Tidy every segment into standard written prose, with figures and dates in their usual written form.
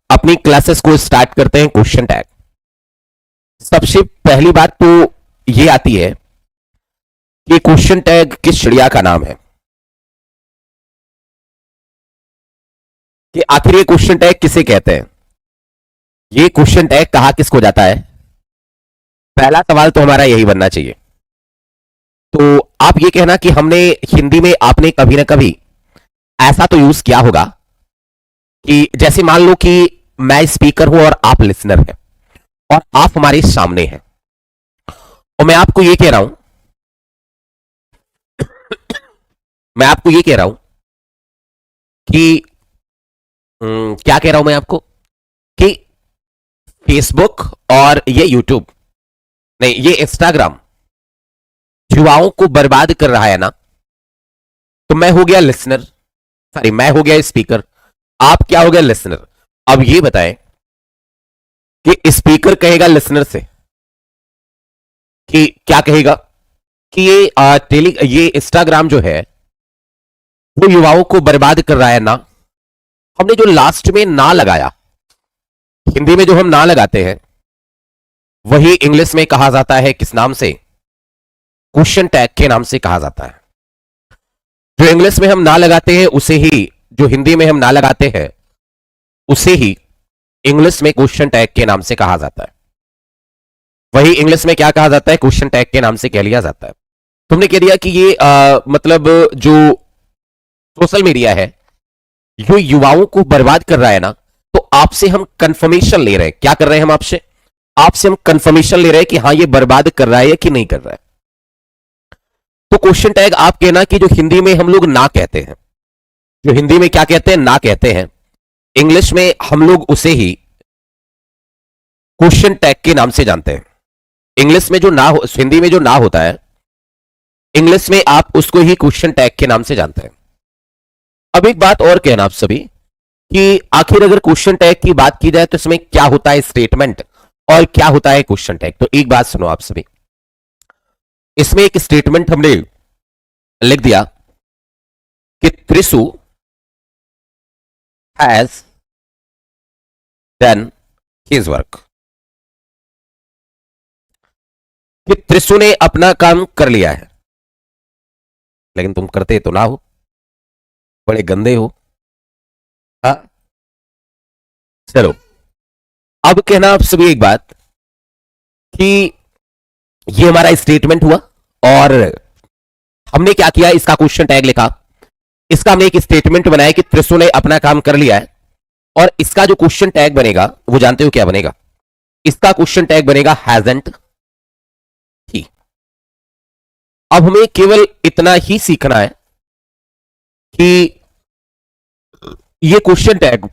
अपनी क्लासेस को स्टार्ट करते हैं क्वेश्चन टैग। सबसे पहली बात तो ये आती है कि क्वेश्चन टैग किस चिड़िया का नाम है, कि आखिर ये क्वेश्चन टैग किसे कहते हैं, ये क्वेश्चन टैग कहा किसको जाता है। पहला सवाल तो हमारा यही बनना चाहिए। तो आप ये कहना कि हमने हिंदी में आपने कभी ना कभी ऐसा तो यूज किया होगा कि जैसे मान लो कि मैं स्पीकर हूं और आप लिसनर हैं और आप हमारे सामने हैं और मैं आपको ये कह रहा हूं कि क्या कह रहा हूं मैं आपको कि फेसबुक और ये यूट्यूब नहीं, ये इंस्टाग्राम युवाओं को बर्बाद कर रहा है ना। तो मैं हो गया लिसनर, सॉरी मैं हो गया स्पीकर, आप क्या हो गया लिसनर। अब ये बताएं कि स्पीकर कहेगा लिसनर से कि क्या कहेगा कि ये इंस्टाग्राम जो है वो युवाओं को बर्बाद कर रहा है ना। हमने जो लास्ट में ना लगाया, हिंदी में जो हम ना लगाते हैं वही इंग्लिश में कहा जाता है किस नाम से, क्वेश्चन टैग के नाम से कहा जाता है। जो इंग्लिश में हम ना लगाते हैं उसे ही, जो हिंदी में हम ना लगाते हैं उसे ही इंग्लिश में क्वेश्चन टैग के नाम से कहा जाता है। वही इंग्लिश में क्या कहा जाता है, क्वेश्चन टैग के नाम से कह लिया जाता है। तुमने कह दिया कि ये मतलब जो सोशल मीडिया है जो युवाओं को बर्बाद कर रहा है ना, तो आपसे हम कंफर्मेशन ले रहे हैं। क्या कर रहे हैं हम आपसे हम कंफर्मेशन ले रहे हैं कि हाँ ये बर्बाद कर रहा है या कि नहीं कर रहा है। तो क्वेश्चन टैग आप कहना कि जो हिंदी में हम लोग ना कहते हैं, जो हिंदी में क्या कहते हैं, ना कहते हैं, इंग्लिश में हम लोग उसे ही क्वेश्चन टैग के नाम से जानते हैं। इंग्लिश में जो ना हो, हिंदी में जो ना होता है, इंग्लिश में आप उसको ही क्वेश्चन टैग के नाम से जानते हैं। अब एक बात और कहना आप सभी कि आखिर अगर क्वेश्चन टैग की बात की जाए तो इसमें क्या होता है स्टेटमेंट और क्या होता है क्वेश्चन टैग। तो एक बात सुनो आप सभी, इसमें एक स्टेटमेंट हमने लिख दिया कि Trishu has done his work, कि त्रिशु ने अपना काम कर लिया है। लेकिन तुम करते तो ना हो, बड़े गंदे हो। हाँ चलो, अब कहना आप सभी एक बात कि ये हमारा स्टेटमेंट हुआ और हमने क्या किया, इसका क्वेश्चन टैग लिखा, इसका हमने एक स्टेटमेंट बनाया कि त्रिशु ने अपना काम कर लिया है। और इसका जो क्वेश्चन टैग बनेगा वो जानते हो क्या बनेगा, इसका क्वेश्चन टैग बनेगा हैजंट ही। अब हमें केवल इतना ही सीखना है कि ये क्वेश्चन टैग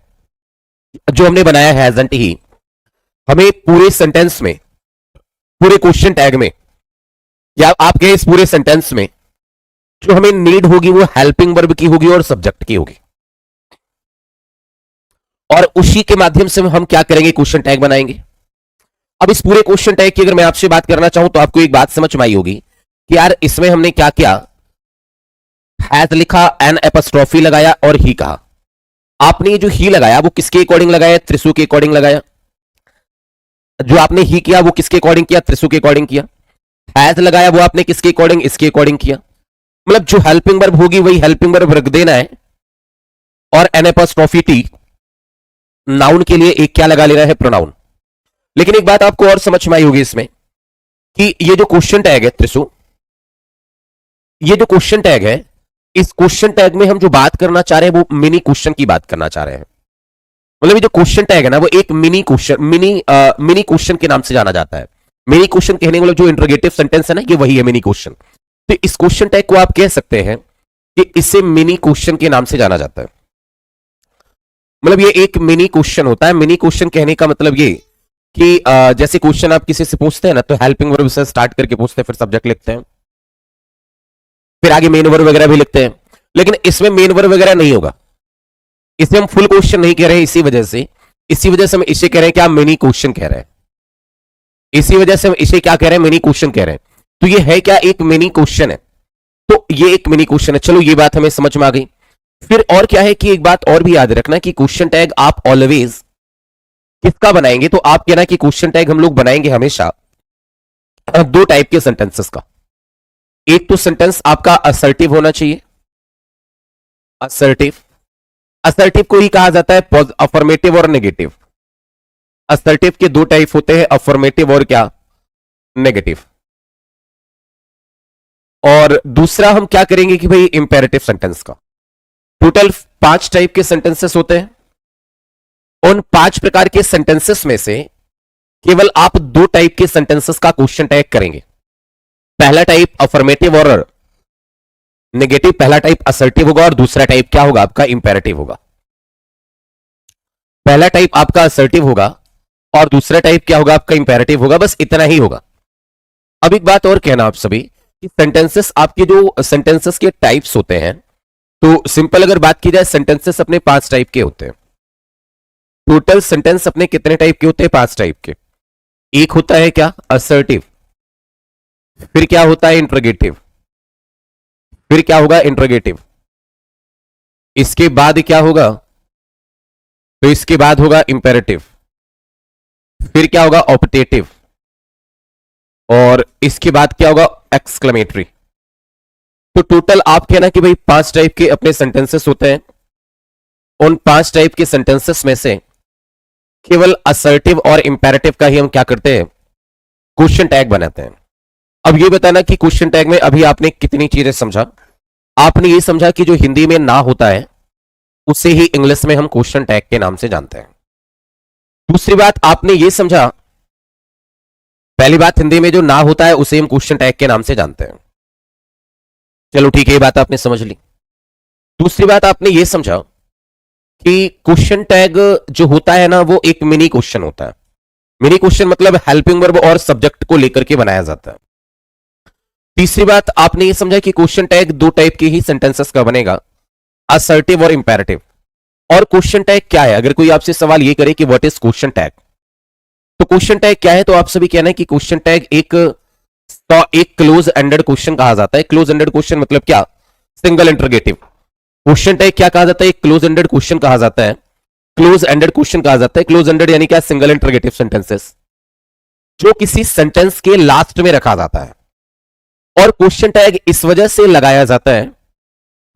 जो हमने बनाया है हैजंट ही, हमें पूरे सेंटेंस में, पूरे क्वेश्चन टैग में, या आप कहें इस पूरे सेंटेंस में जो हमें नीड होगी वो हेल्पिंग वर्ब की होगी और सब्जेक्ट की होगी। और उसी के माध्यम से हम क्या करेंगे, क्वेश्चन टैग बनाएंगे। अब इस पूरे क्वेश्चन टैग की अगर मैं आपसे बात करना चाहूं तो आपको एक बात समझ में आई होगी कि यार इसमें हमने क्या किया, हैज लिखा, एन एपस्ट्रॉफी लगाया और ही कहा। आपने जो ही लगाया वो किसके अकॉर्डिंग लगाया, त्रिशु के अकॉर्डिंग लगाया। जो आपने ही किया वो किसके अकॉर्डिंग किया, त्रिशु के अकॉर्डिंग किया। हैज लगाया वो आपने किसके अकॉर्डिंग, इसके अकॉर्डिंग किया। मतलब जो हेल्पिंग वर्ब होगी वही हेल्पिंग वर्ब रख देना है। और एन एपस्ट्रॉफी टी, नाउन के लिए एक क्या लगा लेना है, प्रोनाउन। लेकिन एक बात आपको और समझ में आई होगी इसमें कि ये जो क्वेश्चन टैग है त्रिशु, ये जो क्वेश्चन टैग है, इस क्वेश्चन टैग में हम जो बात करना चाह रहे हैं वो मिनी क्वेश्चन की बात करना चाह रहे हैं। मतलब ये जो क्वेश्चन टैग है ना वो एक मिनी क्वेश्चन के नाम से जाना जाता है। मिनी क्वेश्चन कहने वाला जो इंटरोगेटिव सेंटेंस है ना, ये वही है मिनी क्वेश्चन। तो इस क्वेश्चन टैग को आप कह सकते हैं कि इसे मिनी क्वेश्चन के नाम से जाना जाता है। मतलब ये एक मिनी क्वेश्चन होता है। मिनी क्वेश्चन कहने का मतलब ये कि जैसे क्वेश्चन आप किसी से पूछते हैं ना, तो हेल्पिंग वर्ब से स्टार्ट करके पूछते हैं, फिर सब्जेक्ट लिखते हैं, फिर आगे मेन वर्ब वगैरह भी लिखते हैं। लेकिन इसमें मेन वर्ब वगैरह नहीं होगा, इसे हम फुल क्वेश्चन नहीं कह रहे हैं। इसी वजह से हम इसे कह रहे हैं क्या, मिनी क्वेश्चन कह रहे हैं। इसी वजह से हम इसे क्या कह रहे हैं, मिनी क्वेश्चन कह रहे हैं। तो ये है क्या, एक मिनी क्वेश्चन है। तो ये एक मिनी क्वेश्चन है। चलो ये बात हमें समझ में आ गई। फिर और क्या है कि एक बात और भी याद रखना कि क्वेश्चन टैग आप ऑलवेज किसका बनाएंगे, तो आप कहना कि क्वेश्चन टैग हम लोग बनाएंगे हमेशा दो टाइप के सेंटेंसेस का। एक तो सेंटेंस आपका असर्टिव होना चाहिए, असर्टिव। असर्टिव को ही कहा जाता है अफर्मेटिव और नेगेटिव। असर्टिव के दो टाइप होते हैं, अफर्मेटिव और क्या, नेगेटिव। और दूसरा हम क्या करेंगे कि भाई इंपेरेटिव सेंटेंस का। टोटल 5 टाइप के सेंटेंसेस होते हैं। उन 5 प्रकार के सेंटेंसेस में से केवल आप 2 टाइप के सेंटेंसेस का क्वेश्चन टैग करेंगे। पहला टाइप अफर्मेटिव और नेगेटिव, पहला टाइप असर्टिव होगा और दूसरा टाइप क्या होगा आपका, इंपेरेटिव होगा। पहला टाइप आपका असर्टिव होगा और दूसरा टाइप क्या होगा आपका, इंपेरेटिव होगा। बस इतना ही होगा। अब एक बात और कहना आप सभी कि सेंटेंसेस, आपके जो सेंटेंसेस के टाइप्स होते हैं, तो सिंपल अगर बात की जाए, सेंटेंसेस अपने 5 टाइप के होते हैं। टोटल सेंटेंस अपने कितने टाइप के होते हैं, 5 टाइप के। एक होता है क्या, असर्टिव, फिर क्या होता है इंट्रोगेटिव, फिर क्या होगा इंट्रोगेटिव, इसके बाद क्या होगा, तो इसके बाद होगा इंपेरेटिव, फिर क्या होगा ऑप्टेटिव, और इसके बाद क्या होगा एक्सक्लेमेटरी। तो टोटल आप कहना कि भाई 5 टाइप के अपने सेंटेंसेस होते हैं। उन 5 टाइप के सेंटेंसेस में से केवल असर्टिव और इंपेरेटिव का ही हम क्या करते हैं, क्वेश्चन टैग बनाते हैं। अब ये बताना कि क्वेश्चन टैग में अभी आपने कितनी चीजें समझा। आपने ये समझा कि जो हिंदी में ना होता है उसे ही इंग्लिश में हम क्वेश्चन टैग के नाम से जानते हैं। दूसरी बात आपने ये समझा, पहली बात हिंदी में जो ना होता है उसे हम क्वेश्चन टैग के नाम से जानते हैं। चलो ठीक है, ये बात आपने समझ ली। दूसरी बात आपने ये समझा कि क्वेश्चन टैग जो होता है ना, वो एक मिनी क्वेश्चन होता है। मिनी क्वेश्चन मतलब हेल्पिंग वर्ब और सब्जेक्ट को लेकर के बनाया जाता है। तीसरी बात आपने ये समझा कि क्वेश्चन टैग 2 टाइप के ही सेंटेंसेस का बनेगा, असर्टिव और इंपेरेटिव। और क्वेश्चन टैग क्या है, अगर कोई आपसे सवाल ये करे कि व्हाट इज क्वेश्चन टैग, तो क्वेश्चन टैग क्या है, तो आप सभी कहना है कि क्वेश्चन टैग एक क्लोज एंडेड क्वेश्चन कहा जाता है। क्लोज एंडेड क्वेश्चन मतलब क्या, सिंगल इंटरोगेटिव। क्वेश्चन टैग क्या कहा जाता है, एक क्लोज एंडेड क्वेश्चन कहा जाता है। क्लोज एंडेड क्वेश्चन कहा जाता है। क्लोज एंडेड यानी क्या, सिंगल इंटरोगेटिव सेंटेंसेस जो किसी सेंटेंस के लास्ट में रखा जाता है। और क्वेश्चन टैग इस वजह से लगाया जाता है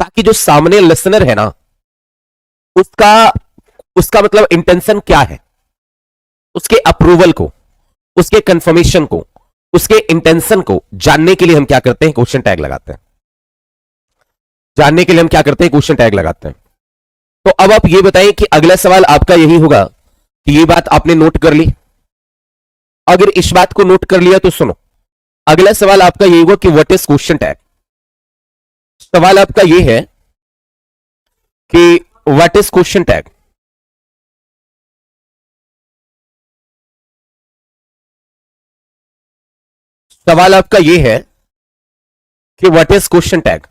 ताकि जो सामने लिसनर है ना, उसका उसका मतलब इंटेंशन क्या है, उसके अप्रूवल को, उसके कंफर्मेशन को, उसके इंटेंशन को जानने के लिए हम क्या करते हैं, क्वेश्चन टैग लगाते हैं। जानने के लिए हम क्या करते हैं, क्वेश्चन टैग लगाते हैं। तो अब आप ये बताइए कि अगला सवाल आपका यही होगा कि ये बात आपने नोट कर ली। अगर इस बात को नोट कर लिया तो सुनो, अगला सवाल आपका यही होगा कि व्हाट इज क्वेश्चन टैग। सवाल आपका ये है कि व्हाट इज क्वेश्चन टैग। सवाल आपका ये है कि व्हाट इज क्वेश्चन टैग।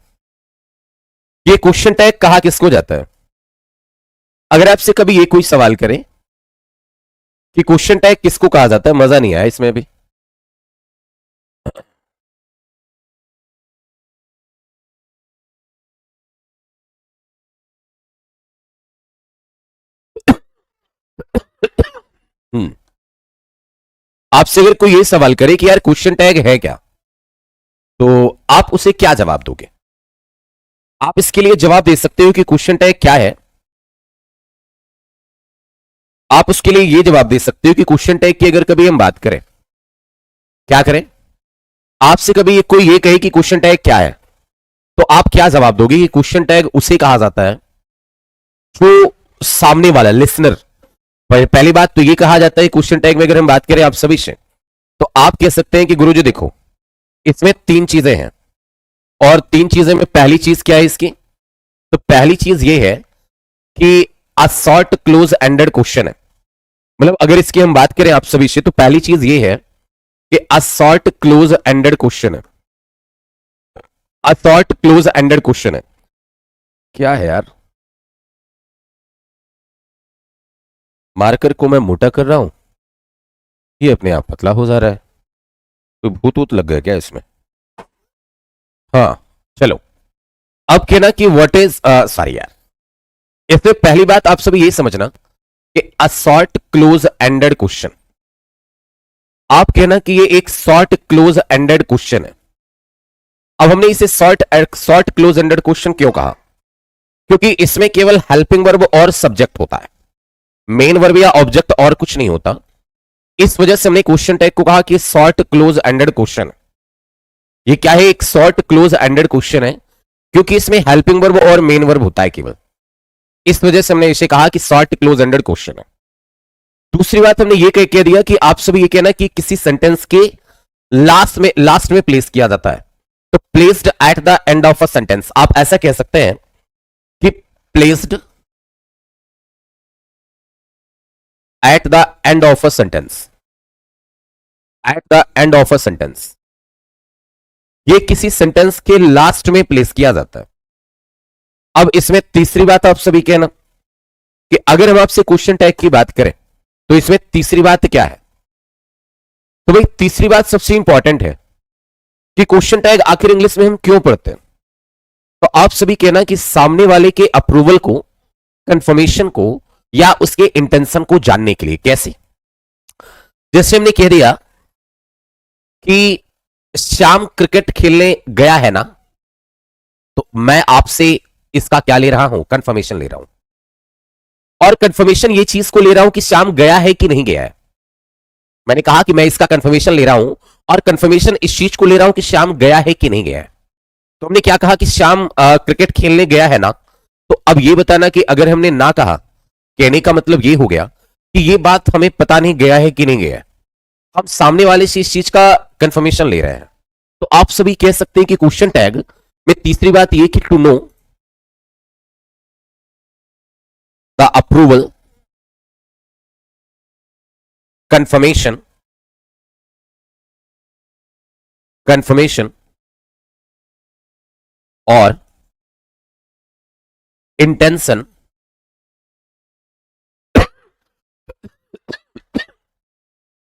ये क्वेश्चन टैग कहा किसको जाता है। अगर आपसे कभी ये कोई सवाल करे कि क्वेश्चन टैग किसको कहा जाता है, मजा नहीं आया इसमें भी। आपसे अगर कोई ये सवाल करे कि यार क्वेश्चन टैग है क्या, तो आप उसे क्या जवाब दोगे। आप इसके लिए जवाब दे सकते हो कि क्वेश्चन टैग क्या है। आप उसके लिए ये जवाब दे सकते हो कि क्वेश्चन टैग की अगर कभी हम बात करें, क्या करें, आपसे कभी कोई ये कहे कि क्वेश्चन टैग क्या है, तो आप क्या जवाब दोगे कि क्वेश्चन टैग उसे कहा जाता है जो सामने वाला लिसनर। पहली बात तो ये कहा जाता है क्वेश्चन टैग में अगर हम बात करें आप सभी से, तो आप कह सकते हैं कि गुरुजी देखो इसमें 3 चीजें हैं, और 3 चीजें में पहली चीज क्या है इसकी, तो पहली चीज ये है कि a short close ended question है। मतलब अगर इसकी हम बात करें आप सभी से, तो पहली चीज ये है कि a short close ended question है। A short close ended question है। क्या है यार, मार्कर को मैं मोटा कर रहा हूं, ये अपने आप पतला हो जा रहा है। कोई भूत वूत लग गया क्या इसमें। हाँ चलो, अब कहना कि व्हाट इज सॉरी यार, इसमें पहली बात आप सभी ये समझना कि a short close ended question, आप कहना कि ये एक शॉर्ट क्लोज एंडेड क्वेश्चन है। अब हमने इसे शॉर्ट क्लोज एंडेड क्वेश्चन क्यों कहा? क्योंकि इसमें केवल हेल्पिंग वर्ब और सब्जेक्ट होता है, मेन वर्ब या ऑब्जेक्ट और कुछ नहीं होता। इस वजह से हमने क्वेश्चन टैग को कहा कि शॉर्ट क्लोज एंडेड क्वेश्चन। ये क्या है? एक शॉर्ट क्लोज एंडेड क्वेश्चन है, क्योंकि इसमें हेल्पिंग वर्ब और मेन वर्ब होता है केवल। इस वजह से हमने इसे कहा कि शॉर्ट क्लोज एंडेड क्वेश्चन है। दूसरी बात हमने ये कह दिया कि आप सभी ये कहना कि किसी सेंटेंस के लास्ट में प्लेस किया जाता है, तो placed at the end of a sentence, आप ऐसा कह सकते हैं कि placed at the end of a sentence, at the end of a sentence, ये किसी सेंटेंस के लास्ट में प्लेस किया जाता है। अब इसमें तीसरी बात आप सभी कहना कि अगर हम आपसे क्वेश्चन टैग की बात करें तो इसमें तीसरी बात क्या है? तो भाई तीसरी बात सबसे इंपॉर्टेंट है कि क्वेश्चन टैग आखिर इंग्लिश में हम क्यों पढ़ते हैं। तो आप सभी कहना कि सामने वाले के अप्रूवल को, कंफर्मेशन को या उसके इंटेंशन को जानने के लिए। कैसे? जैसे हमने कह दिया कि श्याम क्रिकेट खेलने गया है ना, तो मैं आपसे इसका क्या ले रहा हूं? कंफर्मेशन ले रहा हूं। और कंफर्मेशन ये चीज को ले रहा हूं कि श्याम गया है कि नहीं गया है। मैंने कहा कि मैं इसका कंफर्मेशन ले रहा हूं और कंफर्मेशन इस चीज को ले रहा हूं कि श्याम गया है कि नहीं गया है। तो हमने क्या कहा कि श्याम क्रिकेट खेलने गया है ना, तो अब ये बताना कि अगर हमने ना कहा, कहने का मतलब ये हो गया कि ये बात हमें पता नहीं गया है कि नहीं गया है, हम सामने वाले से इस चीज का कंफर्मेशन ले रहे हैं। तो आप सभी कह सकते हैं कि क्वेश्चन टैग में तीसरी बात ये कि to know the approval, confirmation और इंटेंशन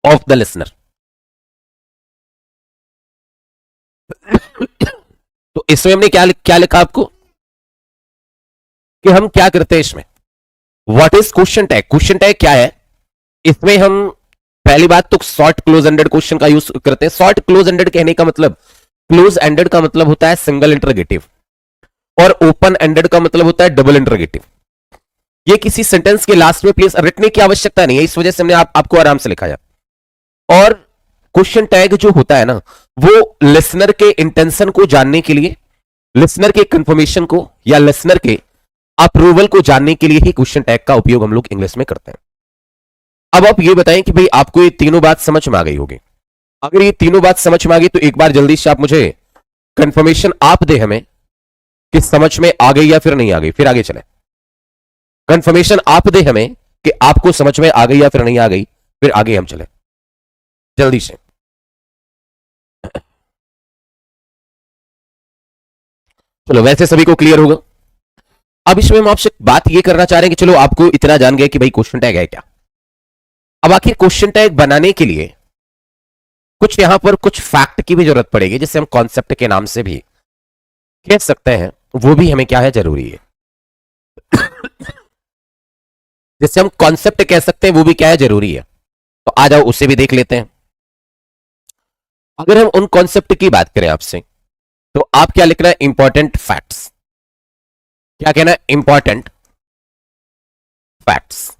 ऑफ द लिसनर। तो इसमें हमने क्या लिखा आपको कि हम क्या करते हैं इसमें? What is question tag? Question tag क्या है? इसमें हम पहली बात तो शॉर्ट क्लोज एंडेड क्वेश्चन का यूज करते हैं। शॉर्ट क्लोज एंडेड कहने का मतलब, क्लोज एंडेड का मतलब होता है सिंगल इंटरोगेटिव और ओपन एंडेड का मतलब होता है डबल इंटरोगेटिव। ये किसी सेंटेंस के लास्ट में प्लेस रखने की आवश्यकता नहीं है, इस वजह से हमने आपको आराम से लिखा है। और क्वेश्चन टैग जो होता है ना, वो लिसनर के इंटेंशन को जानने के लिए, लिसनर के कंफर्मेशन को या लिसनर के अप्रूवल को जानने के लिए ही क्वेश्चन टैग का उपयोग हम लोग इंग्लिश में करते हैं। अब आप ये बताएं कि भाई आपको ये तीनों बात समझ में आ गई होगी। अगर ये तीनों बात समझ में आ गई तो एक बार जल्दी से आप मुझे कंफर्मेशन आप दे हमें कि समझ में आ गई या फिर नहीं आ गई, फिर आगे चले। कंफर्मेशन आप दे हमें कि आपको समझ में आ गई या फिर नहीं आ गई, फिर आगे हम चले जल्दी से। चलो, वैसे सभी को क्लियर होगा। अब इसमें हम आपसे बात ये करना चाह रहे हैं कि चलो आपको इतना जान गए कि भाई क्वेश्चन टैग है क्या। अब आखिर क्वेश्चन टैग बनाने के लिए कुछ यहां पर कुछ फैक्ट की भी जरूरत पड़ेगी, जिसे हम कॉन्सेप्ट के नाम से भी कह सकते हैं, वो भी हमें क्या है, जरूरी है। जिससे हम कॉन्सेप्ट कह सकते हैं वो भी क्या है, जरूरी है। तो आ जाओ उसे भी देख लेते हैं। अगर हम उन कॉन्सेप्ट की बात करें आपसे, तो आप क्या लिखना है? Important facts. क्या कहना है? Important facts.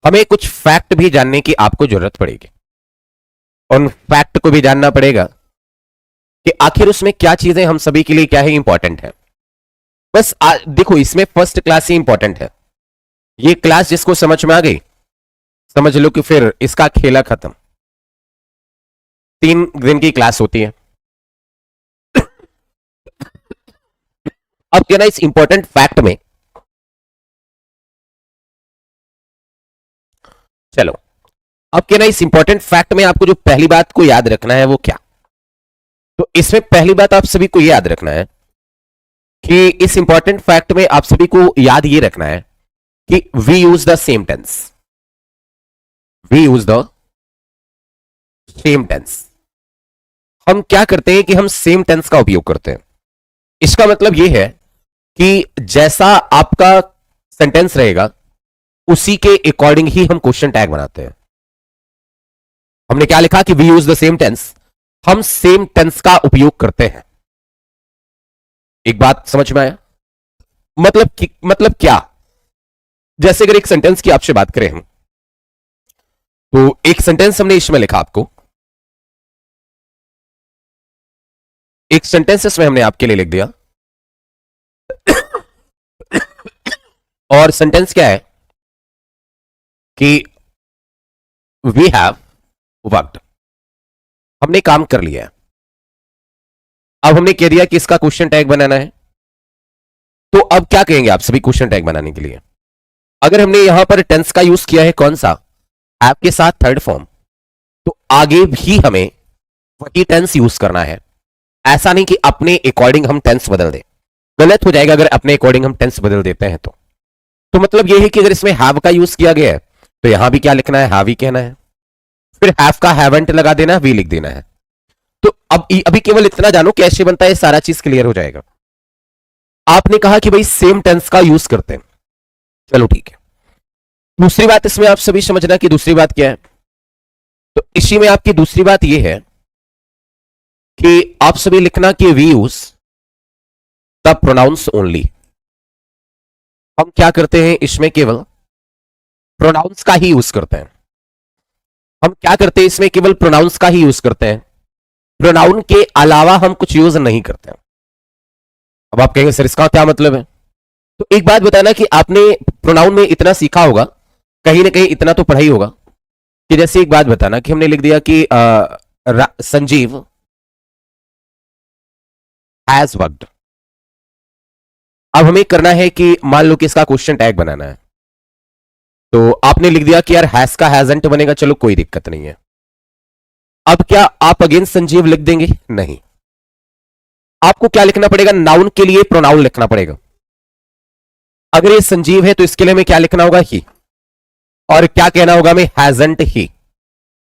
हमें कुछ फैक्ट भी जानने की आपको जरूरत पड़ेगी। उन फैक्ट को भी जानना पड़ेगा कि आखिर उसमें क्या चीजें हम सभी के लिए क्या है, इंपॉर्टेंट है। बस देखो, इसमें फर्स्ट क्लास ही इंपॉर्टेंट है। ये क्लास जिसको समझ में आ गई, समझ लो कि फिर इसका खेला खत्म। 3 दिन की क्लास होती है। अब क्या ना, इस इंपॉर्टेंट फैक्ट में, चलो अब क्या ना, इस इंपॉर्टेंट फैक्ट में आपको जो पहली बात को याद रखना है वो क्या? तो इसमें पहली बात आप सभी को याद रखना है कि इस इंपॉर्टेंट फैक्ट में आप सभी को याद ये रखना है कि we use the same tense. We use the same tense. हम क्या करते हैं कि हम सेम टेंस का उपयोग करते हैं। इसका मतलब यह है कि जैसा आपका सेंटेंस रहेगा उसी के अकॉर्डिंग ही हम क्वेश्चन टैग बनाते हैं। हमने क्या लिखा कि we use the same tense, हम सेम टेंस का उपयोग करते हैं। एक बात समझ में आया? मतलब क्या? जैसे अगर एक सेंटेंस की आपसे बात करें हम, तो एक सेंटेंस हमने इसमें लिखा, आपको एक सेंटेंस इसमें हमने आपके लिए लिख दिया और सेंटेंस क्या है कि वी हैव वर्कड, हमने काम कर लिया है। अब हमने कह दिया कि इसका क्वेश्चन टैग बनाना है, तो अब क्या कहेंगे आप सभी क्वेश्चन टैग बनाने के लिए? अगर हमने यहां पर टेंस का यूज किया है कौन सा, हैव के साथ थर्ड फॉर्म, तो आगे भी हमें वही टेंस यूज करना है। ऐसा नहीं कि अपने अकॉर्डिंग हम टेंस बदल दें, गलत हो जाएगा अगर अपने अकॉर्डिंग हम टेंस बदल देते हैं तो मतलब यह है कि अगर इसमें हैव का यूज किया गया है तो यहां भी क्या लिखना है, हैव ही कहना है, फिर हैव का हैवंट लगा देना, वी लिख देना है। तो अब अभी केवल इतना जानो कैसे बनता है, सारा चीज क्लियर हो जाएगा। आपने कहा कि भाई सेम टेंस का यूज करते हैं, चलो ठीक है। दूसरी बात इसमें आप सभी समझना कि दूसरी बात क्या है, तो इसी में आपकी दूसरी बात यह है कि आप सभी लिखना कि we use the pronouns only, हम क्या करते हैं इसमें केवल प्रोनाउंस का ही यूज करते हैं। हम क्या करते हैं इसमें केवल प्रोनाउंस का ही यूज करते हैं, प्रोनाउन के अलावा हम कुछ यूज नहीं करते हैं। अब आप कहेंगे सर इसका क्या मतलब है? तो एक बात बताना कि आपने प्रोनाउन में इतना सीखा होगा, कहीं ना कहीं इतना तो पढ़ा ही होगा कि जैसे एक बात बताना कि हमने लिख दिया कि संजीव हैज वर्कड। अब हमें करना है कि मान लो कि इसका क्वेश्चन टैग बनाना है, तो आपने लिख दिया कि यार हैज का हैजंट बनेगा, चलो कोई दिक्कत नहीं है। अब क्या आप अगेन संजीव लिख देंगे? नहीं, आपको क्या लिखना पड़ेगा, नाउन के लिए प्रोनाउन लिखना पड़ेगा। अगर ये संजीव है तो इसके लिए हमें क्या लिखना होगा, ही, और क्या कहना होगा हमें, हैजंट ही।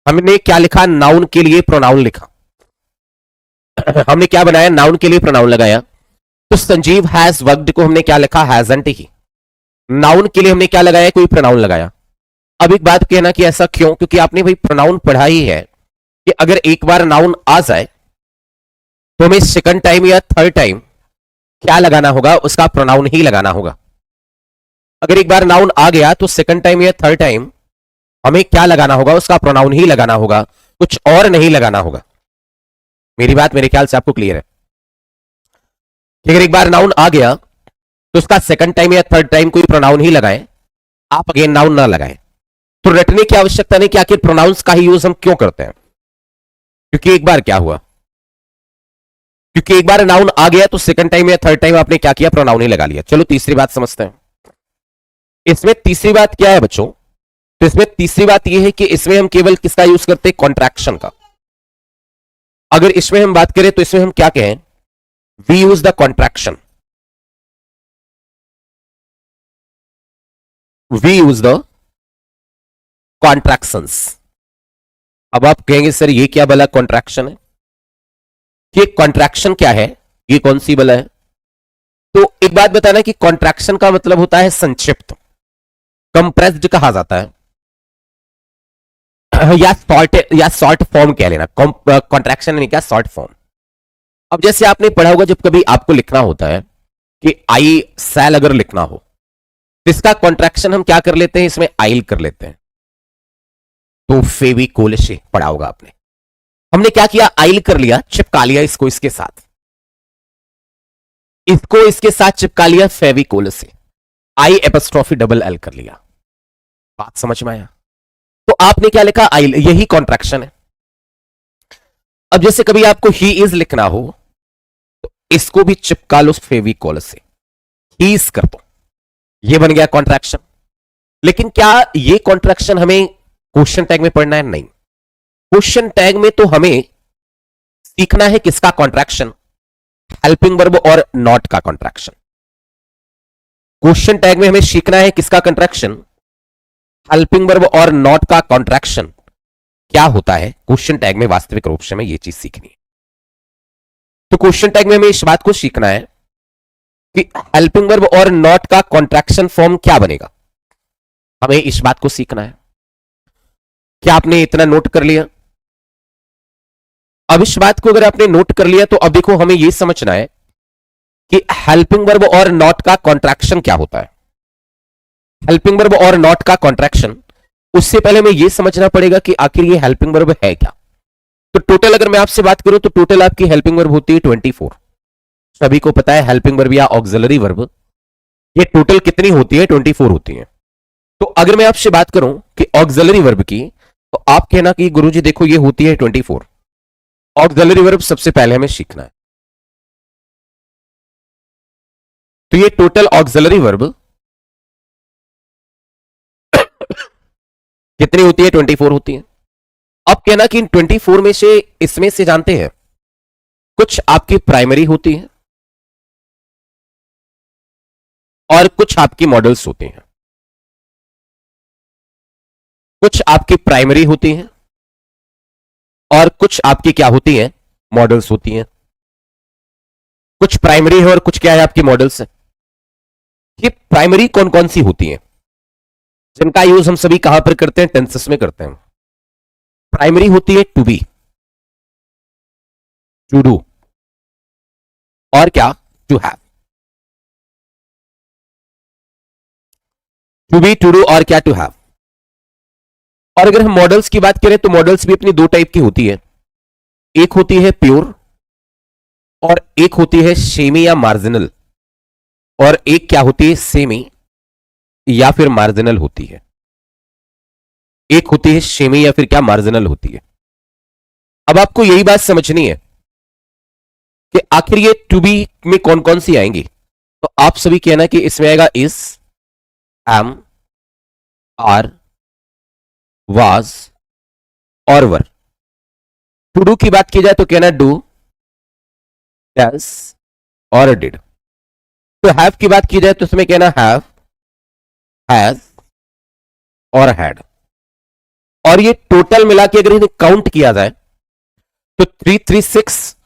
हमने क्या लिखा, नाउन के लिए प्रोनाउन लिखा हमने क्या बनाया, नाउन के लिए प्रोनाउन लगाया। तो संजीव हैज वर्कड को हमने क्या लिखा, हैजंट ही। नाउन के लिए हमने क्या लगाया, कोई प्रोनाउन लगाया। अब एक बात कहना कि ऐसा क्यों, क्योंकि आपने भाई प्रोनाउन पढ़ा ही है कि अगर एक बार नाउन आ जाए तो हमें सेकंड टाइम या थर्ड टाइम क्या लगाना होगा, उसका प्रोनाउन ही लगाना होगा। अगर एक बार नाउन आ गया तो सेकंड टाइम या थर्ड टाइम हमें क्या लगाना होगा, उसका प्रोनाउन ही लगाना होगा, कुछ और नहीं लगाना होगा। मेरी बात मेरे ख्याल से आपको क्लियर है कि अगर एक बार नाउन आ गया तो उसका सेकंड टाइम या थर्ड टाइम कोई प्रोनाउन ही लगाएं, आप अगेन नाउन ना लगाएं। तो रटने की आवश्यकता नहीं कि आखिर प्रोनाउंस का ही यूज हम क्यों करते हैं, क्योंकि एक बार क्या हुआ, क्योंकि एक बार नाउन आ गया तो सेकंड टाइम या थर्ड टाइम आपने क्या किया, प्रोनाउन ही लगा लिया। चलो तीसरी बात समझते हैं। इसमें तीसरी बात क्या है बच्चों, तो इसमें तीसरी बात यह है कि इसमें हम केवल किसका यूज करते हैं, कॉन्ट्रैक्शन का। अगर इसमें हम बात करें तो इसमें हम क्या कहें, we use the contraction, we use the contractions. अब आप कहेंगे सर ये क्या भला कॉन्ट्रैक्शन है, कि कॉन्ट्रैक्शन क्या है, ये कौन सी भला है? तो एक बात बताना कि कॉन्ट्रैक्शन का मतलब होता है संक्षिप्त, कंप्रेस्ड कहा जाता है, या शॉर्ट फॉर्म कह लेना। कॉन्ट्रैक्शन नहीं क्या, शॉर्ट फॉर्म। अब जैसे आपने पढ़ा होगा जब कभी आपको लिखना होता है कि आई सेल अगर लिखना हो तो इसका कॉन्ट्रैक्शन हम क्या कर लेते हैं, इसमें आइल कर लेते हैं। तो फेविकोल से पढ़ा होगा आपने, हमने क्या किया, आइल कर लिया, चिपका लिया इसको इसके साथ, इसको इसके साथ चिपका लिया फेविकोल से, आई एपस्ट्रॉफी डबल एल कर लिया। बात समझ में आया? तो आपने क्या लिखा, आइल, यही कॉन्ट्रैक्शन है। अब जैसे कभी आपको ही इज लिखना हो तो इसको भी चिपका लो फेविकोल से, ही इज कर दो, ये बन गया कॉन्ट्रैक्शन। लेकिन क्या ये कॉन्ट्रैक्शन हमें क्वेश्चन टैग में पढ़ना है? नहीं, क्वेश्चन टैग में तो हमें सीखना है किसका कॉन्ट्रैक्शन, हेल्पिंग वर्ब और नॉट का कॉन्ट्रैक्शन। क्वेश्चन टैग में हमें सीखना है किसका कॉन्ट्रैक्शन, हेल्पिंग वर्ब और नॉट का कॉन्ट्रैक्शन क्या होता है क्वेश्चन टैग में, वास्तविक रूप से हमें यह चीज सीखनी है। तो क्वेश्चन टैग में हमें इस बात को सीखना है कि हेल्पिंग वर्ब और नॉट का कॉन्ट्रैक्शन फॉर्म क्या बनेगा। हमें इस बात को सीखना है। क्या आपने इतना नोट कर लिया? अब इस बात को अगर आपने नोट कर लिया तो अब देखो हमें यह समझना है कि हेल्पिंग वर्ब और नॉट का कॉन्ट्रैक्शन क्या होता है। हेल्पिंग वर्ब और नॉट का कॉन्ट्रैक्शन, उससे पहले हमें यह समझना पड़ेगा कि आखिर ये हेल्पिंग वर्ब है क्या। तो टोटल अगर मैं आपसे बात करूं तो टोटल आपकी हेल्पिंग वर्ब होती है 24। सभी को पता है हेल्पिंग वर्ब या ऑक्सिलरी वर्ब ये टोटल कितनी होती है, 24 होती है। तो अगर मैं आपसे बात करूं कि ऑक्सिलरी वर्ब की, तो आप कहना कि गुरुजी देखो ये होती है 24। ऑक्सिलरी वर्ब सबसे पहले हमें सीखना है। तो ये टोटल ऑक्सिलरी वर्ब कितनी होती है, 24 होती है। अब कहना कि इन 24 में से इसमें से जानते हैं कुछ आपकी प्राइमरी होती है और कुछ आपकी मॉडल्स होती हैं। कुछ आपकी प्राइमरी होती हैं और कुछ आपकी क्या होती हैं, मॉडल्स होती हैं। कुछ प्राइमरी है और कुछ क्या है, आपकी मॉडल्स है। ये प्राइमरी कौन कौन सी होती हैं जिनका यूज हम सभी कहां पर करते हैं, टेंसेस में करते हैं। प्राइमरी होती है टू बी, टू डू और क्या, to have. To be, to do और क्या, टू हैव। और अगर हम मॉडल्स की बात करें तो मॉडल्स भी अपनी दो टाइप की होती है। एक होती है प्योर और एक होती है सेमी या मार्जिनल, और एक क्या होती है, सेमी या फिर मार्जिनल होती है। एक होती है सेमी या फिर क्या, मार्जिनल होती है। अब आपको यही बात समझनी है कि आखिर ये टू बी में कौन कौन सी आएंगी। तो आप सभी कहना कि इसमें आएगा इस, एम, आर, वाज और वर। टू डू की बात की जाए तो कहना डू, डस और डिड। तो हैव की बात की जाए तो इसमें कहना हैव, हैज और हैड। और ये टोटल मिला के अगर इन्हें काउंट किया जाए तो 3 3 6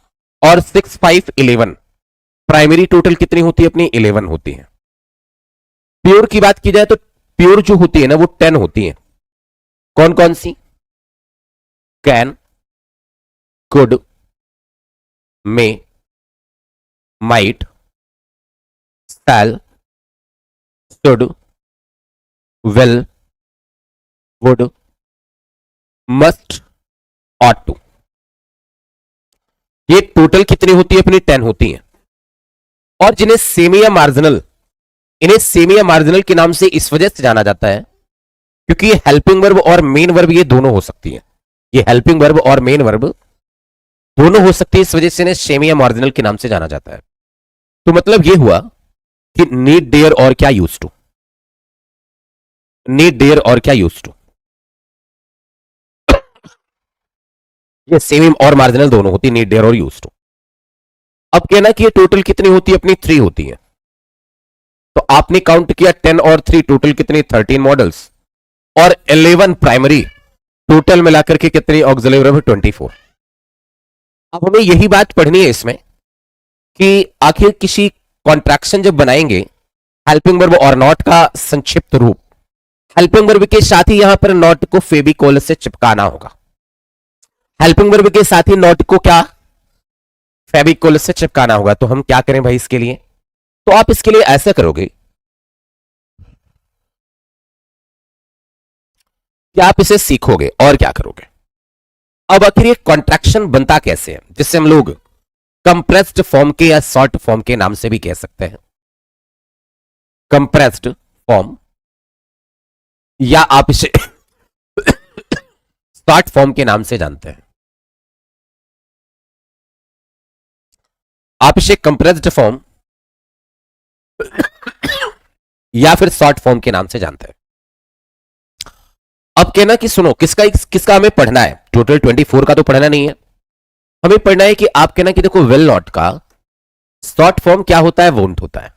और 6 5 11। प्राइमरी टोटल कितनी होती है अपनी, 11 होती है। प्योर की बात की जाए तो प्योर जो होती है ना वो 10 होती है। कौन कौन सी, can, could, may, might, shall, should, will, would, must, ought to. ये टोटल कितनी होती है अपनी, 10 होती है। और जिन्हें सेमी या मार्जिनल, इन्हें सेमी या मार्जिनल के नाम से इस वजह से जाना जाता है क्योंकि ये हेल्पिंग वर्ब और मेन वर्ब ये दोनों हो सकती है। ये हेल्पिंग वर्ब और मेन वर्ब दोनों हो सकती है, इस वजह से इन्हें सेमी या मार्जिनल के नाम से जाना जाता है। तो मतलब ये हुआ कि नीड, डेयर और क्या, यूज टू। नीड, डेयर और क्या, यूज टू। ये सेमी और मार्जिनल दोनों होती है, नीड, डेयर और यूज टू। अब कहना कि ये टोटल कितनी होती है अपनी, 3 होती है। तो आपने काउंट किया 10 और 3 टोटल कितनी, 13 मॉडल्स और 11 प्राइमरी। टोटल मिलाकर के कितनी ऑक्सिलरी वर्ब, 24। अब हमें यही बात पढ़नी है इसमें कि आखिर किसी कॉन्ट्रैक्शन जब बनाएंगे हेल्पिंग वर्ब और नॉट का संक्षिप्त रूप, हेल्पिंग वर्ब के साथ ही यहां पर नॉट को फेविकोल से चिपकाना होगा। हेल्पिंग वर्ब के साथ ही नॉट को क्या, फेविकोल से चिपकाना होगा। तो हम क्या करें भाई इसके लिए, तो आप इसके लिए ऐसा करोगे कि आप इसे सीखोगे और क्या करोगे। अब आखिर ये कॉन्ट्रैक्शन बनता कैसे है, जिससे हम लोग कंप्रेस्ड फॉर्म के या शॉर्ट फॉर्म के नाम से भी कह सकते हैं। कंप्रेस्ड फॉर्म या आप इसे शॉर्ट फॉर्म के नाम से जानते हैं। आप इसे कंप्रेस्ड फॉर्म या फिर शॉर्ट फॉर्म के नाम से जानते हैं। अब कहना कि सुनो किसका किसका हमें पढ़ना है, टोटल 24 का तो पढ़ना नहीं है। हमें पढ़ना है कि आप कहना कि देखो विल नॉट का शॉर्ट फॉर्म क्या होता है, वोंट होता है।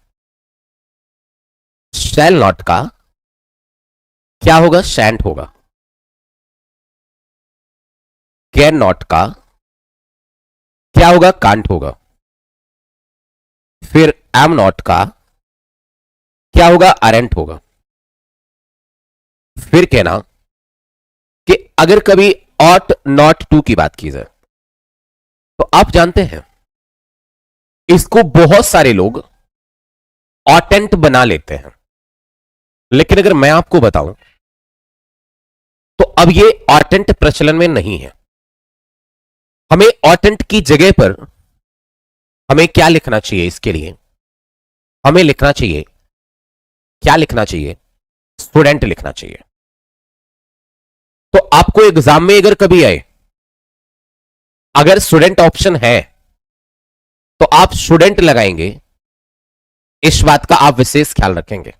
शैल नॉट का क्या होगा, शैंट होगा। कैन नॉट का क्या होगा, कांट होगा। फिर एम नॉट का क्या होगा, अरेंट होगा। फिर कहना कि अगर कभी ऑट नॉट टू की बात की जाए तो आप जानते हैं इसको बहुत सारे लोग ऑटेंट बना लेते हैं, लेकिन अगर मैं आपको बताऊं तो अब ये ऑटेंट प्रचलन में नहीं है। हमें ऑटेंट की जगह पर हमें क्या लिखना चाहिए, इसके लिए हमें लिखना चाहिए, क्या लिखना चाहिए, स्टूडेंट लिखना चाहिए। तो आपको एग्जाम में अगर कभी आए, अगर स्टूडेंट ऑप्शन है तो आप स्टूडेंट लगाएंगे, इस बात का आप विशेष ख्याल रखेंगे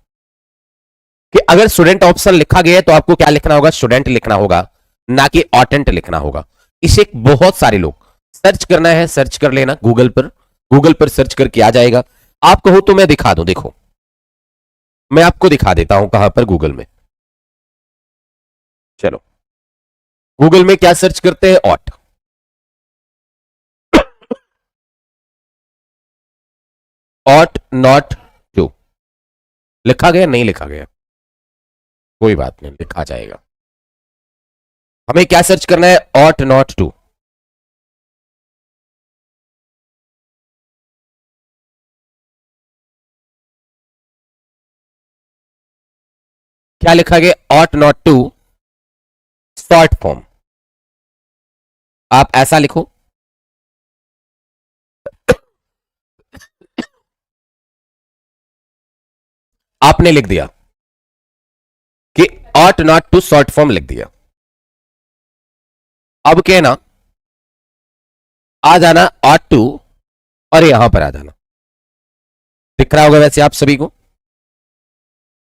कि अगर स्टूडेंट ऑप्शन लिखा गया है तो आपको क्या लिखना होगा, स्टूडेंट लिखना होगा, ना कि ऑटेंट लिखना होगा। इसे बहुत सारे लोग सर्च करना है, सर्च कर लेना गूगल पर सर्च करके आ जाएगा। आप कहो तो मैं दिखा दूं, देखो मैं आपको दिखा देता हूं कहां पर, गूगल में। चलो गूगल में क्या सर्च करते हैं, ऑट। ऑट नॉट टू लिखा गया, नहीं लिखा गया, कोई बात नहीं, लिखा जाएगा। हमें क्या सर्च करना है, ऑट नॉट टू। क्या लिखा गया, ought not to short form. आप ऐसा लिखो, आपने लिख दिया कि ought not to short form लिख दिया। अब कहना आ जाना ऑट टू और यहां पर आ जाना। दिख रहा होगा वैसे आप सभी को,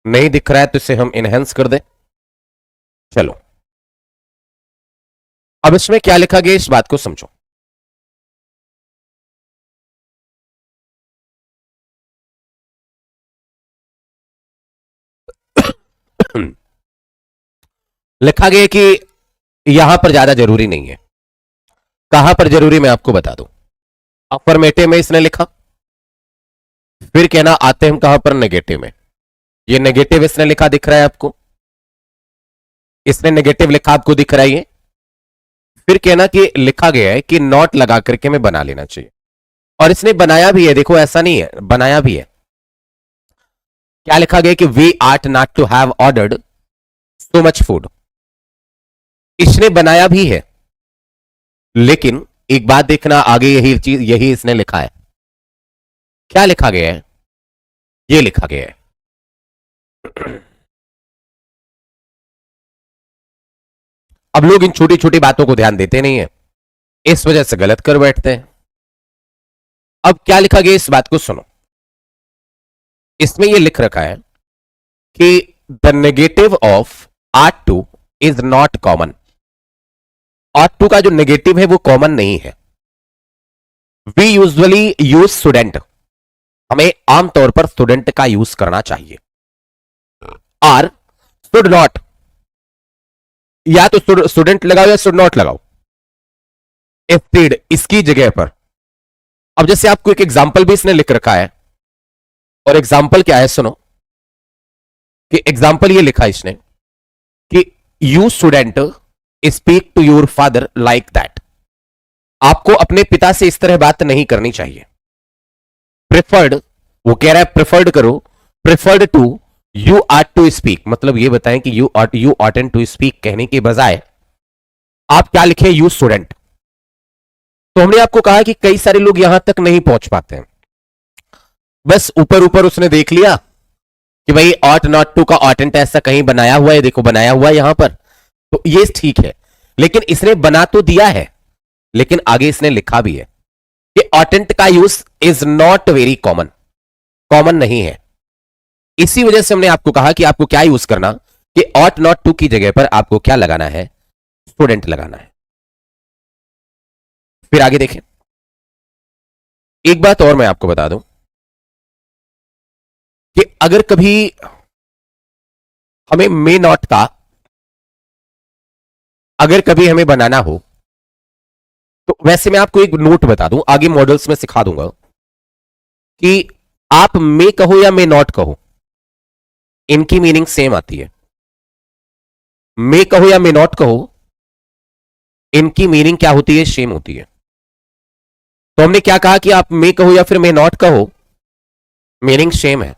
नहीं दिख रहा है तो इसे हम इनहेंस कर दें। चलो अब इसमें क्या लिखा गया, इस बात को समझो। लिखा गया कि यहां पर ज्यादा जरूरी नहीं है, कहां पर जरूरी मैं आपको बता दूं। अफर्मेटिव में इसने लिखा, फिर कहना आते हम कहां पर, नेगेटिव में। ये नेगेटिव इसने लिखा, दिख रहा है आपको, इसने नेगेटिव लिखा आपको दिख रहा है ये। फिर कहना कि लिखा गया है कि नॉट लगा करके मैं बना लेना चाहिए, और इसने बनाया भी है, देखो ऐसा नहीं है, बनाया भी है। क्या लिखा गया कि we ought not to have ordered so much food. इसने बनाया भी है, लेकिन एक बात देखना, आगे यही चीज, यही इसने लिखा है। क्या लिखा गया है, ये लिखा गया है अब लोग इन छोटी छोटी बातों को ध्यान देते नहीं है, इस वजह से गलत कर बैठते हैं। अब क्या लिखा गया, इस बात को सुनो। इसमें यह लिख रखा है कि the negative of ought to is not common. Ought to का जो नेगेटिव है वो कॉमन नहीं है। वी यूजुअली यूज स्टूडेंट, हमें आमतौर पर स्टूडेंट का यूज करना चाहिए। आर शुड नॉट, या तो स्टूडेंट लगाओ या शुड नॉट लगाओ, इंस्टेड इसकी जगह पर। अब जैसे आपको एक एग्जांपल भी इसने लिख रखा है, और एग्जाम्पल क्या है सुनो, कि एग्जाम्पल ये लिखा है इसने कि you student speak to your father like that. आपको अपने पिता से इस तरह बात नहीं करनी चाहिए। प्रिफर्ड, वो कह रहा है प्रिफर्ड करो, preferred to you ought to speak, मतलब ये बताएं कि यू ऑटेंट टू स्पीक कहने के बजाय आप क्या लिखे, यू स्टूडेंट। तो हमने आपको कहा कि कई सारे लोग यहां तक नहीं पहुंच पाते हैं, बस ऊपर ऊपर उसने देख लिया कि भाई ऑट नॉट टू का ऑटेंट ऐसा कहीं बनाया हुआ है, देखो बनाया हुआ है यहां पर, तो ये ठीक है। लेकिन इसने बना तो दिया है, लेकिन आगे इसने लिखा भी है कि ऑटेंट का use is not very common, common नहीं है। इसी वजह से हमने आपको कहा कि आपको क्या यूज करना, कि ऑट नॉट टू की जगह पर आपको क्या लगाना है, स्टूडेंट लगाना है। फिर आगे देखें, एक बात और मैं आपको बता दूं कि अगर कभी हमें मे नॉट का अगर कभी हमें बनाना हो, तो वैसे मैं आपको एक नोट बता दूं, आगे मॉडल्स में सिखा दूंगा कि आप मे कहो या मे नॉट कहो, इनकी मीनिंग सेम आती है। मे कहो या मे नॉट कहो, इनकी मीनिंग क्या होती है? सेम होती है। तो हमने क्या कहा कि आप मे कहो या फिर मे नॉट कहो, मीनिंग सेम है।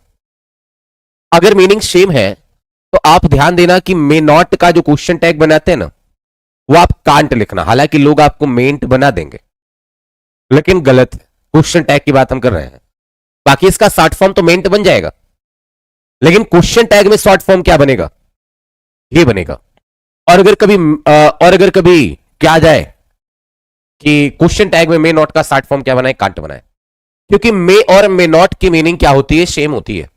अगर मीनिंग सेम है तो आप ध्यान देना कि मे नॉट का जो क्वेश्चन टैग बनाते हैं ना, वो आप कांट लिखना। हालांकि लोग आपको मेंट बना देंगे, लेकिन गलत है। क्वेश्चन टैग की बात हम कर रहे हैं। बाकी इसका शॉर्ट फॉर्म तो मेंट बन जाएगा, लेकिन क्वेश्चन टैग में शॉर्ट फॉर्म क्या बनेगा? ये बनेगा। और अगर कभी क्या आ जाए कि क्वेश्चन टैग में मे नॉट का शॉर्ट फॉर्म क्या बनाए? कांट बनाए। क्योंकि मे और मे नॉट की मीनिंग क्या होती है? सेम होती है।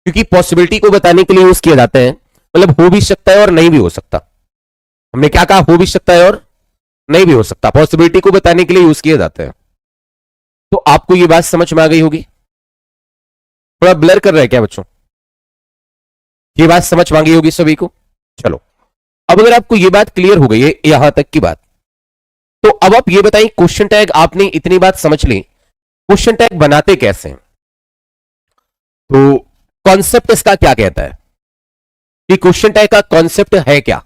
क्योंकि पॉसिबिलिटी को बताने के लिए यूज किए जाते हैं। मतलब हो भी सकता है और नहीं भी हो सकता। हमने क्या कहा? हो भी सकता है और नहीं भी हो सकता। पॉसिबिलिटी को बताने के लिए यूज किए जाते हैं। तो आपको ये बात समझ में आ गई होगी। थोड़ा ब्लर कर रहा है क्या बच्चों? ये बात समझ में आ गई होगी सभी को। चलो, अब अगर आपको ये बात क्लियर हो गई है, यहां तक की बात, तो अब आप ये बताइए, क्वेश्चन टैग आपने इतनी बात समझ ली, क्वेश्चन टैग बनाते कैसे हैं? तो कॉन्सेप्ट इसका क्या कहता है कि क्वेश्चन टैग का कॉन्सेप्ट है क्या?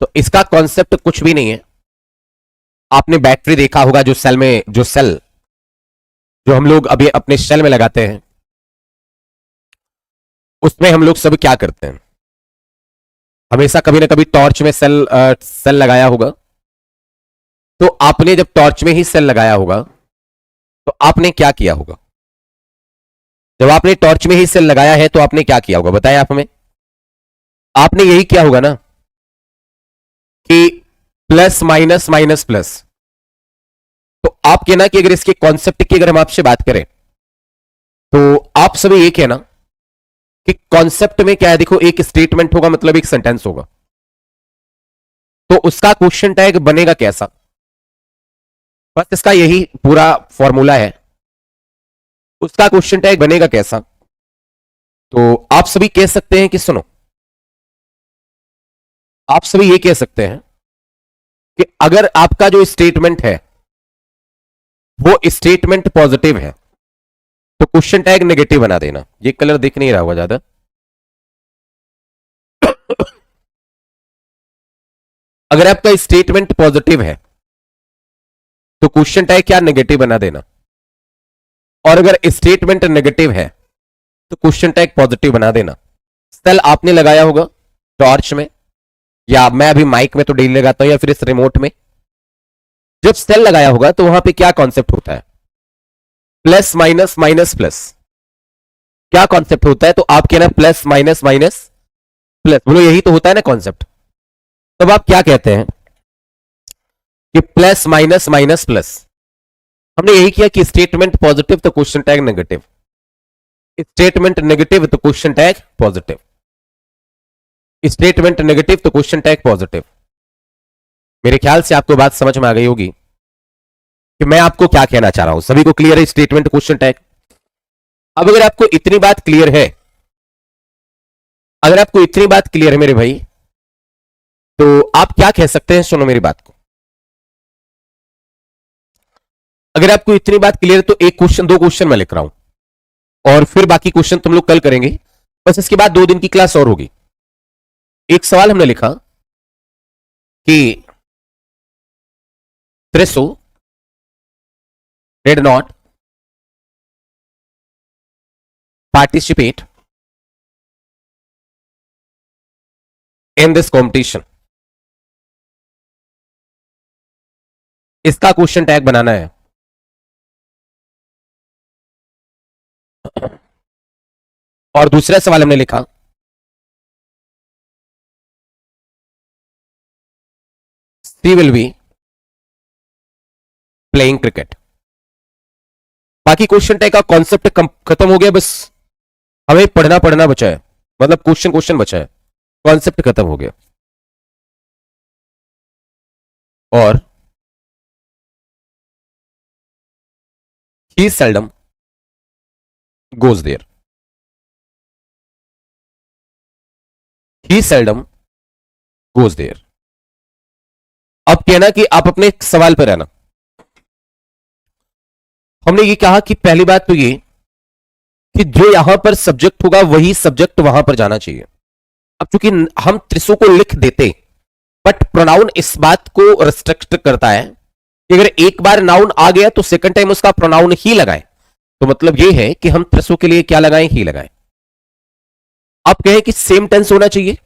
तो इसका कॉन्सेप्ट कुछ भी नहीं है। आपने बैटरी देखा होगा, जो हम लोग अभी अपने सेल में लगाते हैं, उसमें हम लोग सब क्या करते हैं? हमेशा कभी ना कभी टॉर्च में सेल लगाया होगा। तो आपने जब टॉर्च में ही सेल लगाया होगा, तो आपने क्या किया होगा? जब आपने टॉर्च में ही सेल लगाया है तो आपने क्या किया होगा? बताएं आप हमें। आपने यही किया होगा ना कि प्लस माइनस माइनस प्लस। तो आप कहना कि अगर इसके कॉन्सेप्ट की अगर हम आपसे बात करें, तो आप सभी ये कहना कि कॉन्सेप्ट में क्या है? देखो, एक स्टेटमेंट होगा, मतलब एक सेंटेंस होगा, तो उसका क्वेश्चन टैग बनेगा कैसा? बस इसका यही पूरा फॉर्मूला है। उसका क्वेश्चन टैग बनेगा कैसा? तो आप सभी कह सकते हैं कि सुनो, आप सभी ये कह सकते हैं कि अगर आपका जो स्टेटमेंट है वो स्टेटमेंट पॉजिटिव है, तो क्वेश्चन टैग नेगेटिव बना देना। ये कलर दिख नहीं रहा होगा ज्यादा। अगर आपका स्टेटमेंट पॉजिटिव है तो क्वेश्चन टैग क्या? नेगेटिव बना देना। और अगर स्टेटमेंट नेगेटिव है तो क्वेश्चन टैग पॉजिटिव बना देना। सेल आपने लगाया होगा टॉर्च में, या मैं अभी माइक में तो डेली लगाता हूं, या फिर इस रिमोट में। जब सेल लगाया होगा तो वहां पे क्या कॉन्सेप्ट होता है? Plus minus minus plus. क्या कॉन्सेप्ट होता है? तो आप कहना प्लस माइनस माइनस प्लस। बोलो, यही तो होता है ना कॉन्सेप्ट। तब आप क्या कहते हैं कि प्लस माइनस माइनस प्लस। हमने यही किया कि स्टेटमेंट पॉजिटिव तो question tag negative, statement negative तो question tag positive, statement negative तो क्वेश्चन टैग पॉजिटिव। मेरे ख्याल से आपको बात समझ में आ गई होगी कि मैं आपको क्या कहना चाह रहा हूं। सभी को क्लियर है? Statement question tag. अब अगर आपको इतनी बात क्लियर है, अगर आपको इतनी बात क्लियर है मेरे भाई, तो आप क्या कह सकते हैं? सुनो मेरी बात को। अगर आपको इतनी बात क्लियर है तो एक क्वेश्चन, दो क्वेश्चन मैं लिख रहा हूं, और फिर बाकी क्वेश्चन तुम लोग कल करेंगे। बस इसके बाद 2 दिन की क्लास और होगी। एक सवाल हमने लिखा कि Trishu did not participate in this competition. इसका क्वेश्चन टैग बनाना है। और दूसरा सवाल हमने लिखा, सी विल बी प्लेइंग क्रिकेट। बाकी क्वेश्चन टैग का कॉन्सेप्ट खत्म हो गया। बस हमें पढ़ना पढ़ना बचा है, मतलब क्वेश्चन क्वेश्चन बचा है। कॉन्सेप्ट खत्म हो गया। और he seldom goes there, he seldom goes there. अब कहना कि आप अपने सवाल पर रहना। हमने ये कहा कि पहली बात तो ये कि जो यहां पर सब्जेक्ट होगा वही सब्जेक्ट वहां पर जाना चाहिए। अब चूंकि हम त्रिशु को लिख देते, बट प्रोनाउन इस बात को रिस्ट्रिक्ट करता है कि अगर एक बार नाउन आ गया तो सेकंड टाइम उसका प्रोनाउन ही लगाए। तो मतलब यह है कि हम त्रिशु के लिए क्या लगाएं, ही लगाएं। अब कहें कि सेम टेंस होना चाहिए,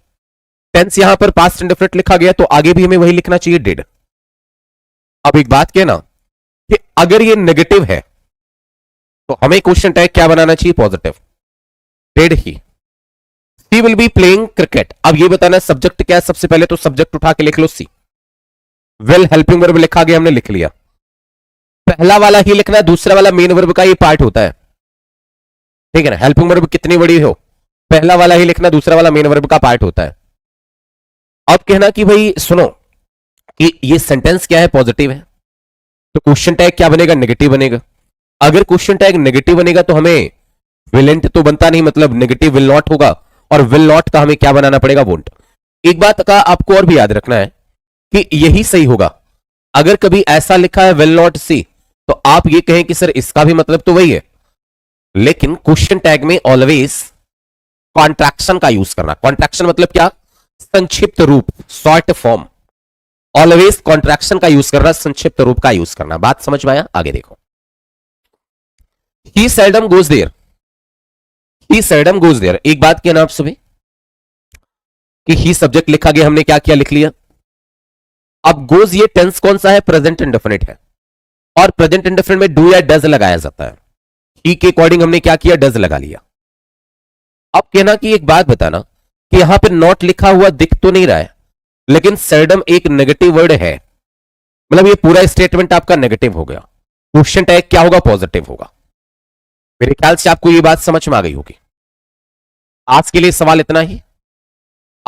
टेंस यहां पर पास्ट इंडेफिनिट लिखा गया तो आगे भी हमें वही लिखना चाहिए, डिड। अब एक बात कहना कि अगर ये नेगेटिव है तो हमें क्वेश्चन टैग क्या बनाना चाहिए, positive, did he. She will be playing cricket. अब ये बताना सब्जेक्ट क्या है, सबसे पहले तो सब्जेक्ट उठा के लिख लो सी। वेल हेल्पिंग वर्ब लिखा गया, हमने लिख लिया। पहला वाला ही लिखना है, दूसरा वाला मेन वर्ब का ये पार्ट होता है, ठीक है ना। हेल्पिंग वर्ब कितनी बड़ी हो, पहला वाला ही लिखना, दूसरा वाला मेन वर्ब का पार्ट होता है। अब कहना कि भाई सुनो कि ये सेंटेंस क्या है, पॉजिटिव है, तो क्वेश्चन टैग क्या बनेगा, नेगेटिव बनेगा। अगर क्वेश्चन टैग नेगेटिव बनेगा तो हमें विलेंट तो बनता नहीं, मतलब नेगेटिव विल नॉट होगा, और विल नॉट का हमें क्या बनाना पड़ेगा, वोंट। एक बात का आपको और भी याद रखना है कि यही सही होगा। अगर कभी ऐसा लिखा है विल नॉट सी, तो आप ये कहें कि सर इसका भी मतलब तो वही है, लेकिन क्वेश्चन टैग में ऑलवेज कॉन्ट्रैक्शन का यूज करना। कॉन्ट्रैक्शन मतलब क्या, संक्षिप्त रूप, शॉर्ट फॉर्म। ऑलवेज कॉन्ट्रैक्शन का यूज करना, संक्षिप्त रूप का यूज करना। बात समझ में आया, आगे देखो। He seldom goes there, he seldom goes there. एक बात कहना आप सभी कि ही सब्जेक्ट लिखा गया, हमने क्या किया, लिख लिया। अब गोज ये टेंस कौन सा है, प्रेजेंट इंडेफिनिट है, और प्रेजेंट इंडेफिनिट में डू या डज लगाया जाता है। ही के अकॉर्डिंग हमने क्या किया, डज लगा लिया। अब कहना कि एक बात बताना कि यहां पे नॉट लिखा हुआ दिख तो नहीं रहा है, लेकिन सेल्डम एक नेगेटिव वर्ड है, मतलब ये पूरा स्टेटमेंट आपका नेगेटिव हो गया। क्वेश्चन टैग क्या होगा, पॉजिटिव होगा। मेरे ख्याल से आपको ये बात समझ में आ गई होगी। आज के लिए सवाल इतना ही।